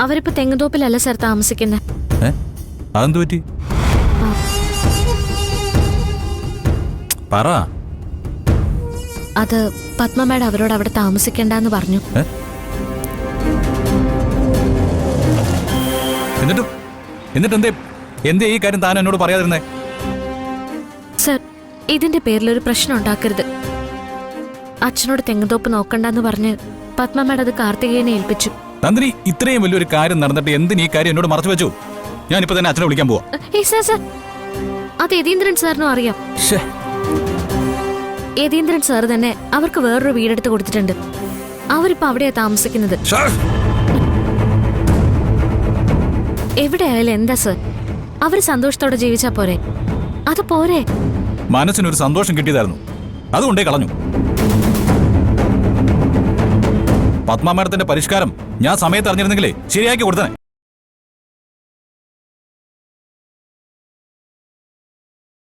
അവരിപ്പോ തെങ്ങുതോപ്പിലല്ല സർ താമസിക്കുന്നത്. അതെന്തു പറ്റി? പറ. അത് പത്മ മാഡം അവരോട് അവിടെ താമസിക്കണ്ടെന്ന് പറഞ്ഞു. എന്നിട്ട് എന്തേ ഈ കാര്യം താൻ എന്നോട് പറയാതിരുന്നേ? സർ, ഇതിന്റെ പേരിൽ ഒരു പ്രശ്നം ഉണ്ടാക്കരുത്. അച്ഛനോട് തെങ്ങുതോപ്പ് നോക്കണ്ടെന്ന് പറഞ്ഞ് പത്മ മാഡം അത് കാർത്തികേയനെ ഏൽപ്പിച്ചു. നന്ദിനി, ഇത്രയും വലിയൊരു കാര്യം നടന്നിട്ട് എന്തിന് ഈ കാര്യം എന്നോട് മറച്ചു വെച്ചു? ഞാനിപ്പോ തന്നെ അച്ഛനെ വിളിക്കാൻ പോവാ. അത് യതീന്ദ്രൻ സാറിനും അറിയാം. യതീന്ദ്രൻ സാർ തന്നെ അവർക്ക് വേറൊരു വീടെടുത്ത് കൊടുത്തിട്ടുണ്ട്. അവരിപ്പോ അവിടെയാ താമസിക്കുന്നത്. എവിടെയായാലും എന്താ സർ, അവര് സന്തോഷത്തോടെ ജീവിച്ചാ പോരെ? അത് പോരെ? മനസ്സിനൊരു സന്തോഷം കിട്ടിയതായിരുന്നു, അതുകൊണ്ടേ കളഞ്ഞു. പത്മ മാഡത്തിന്റെ പരിഷ്കാരം ഞാൻ സമയത്ത് അറിഞ്ഞിരുന്നെങ്കിലേ ശരിയാക്കി കൊടുത്തേ.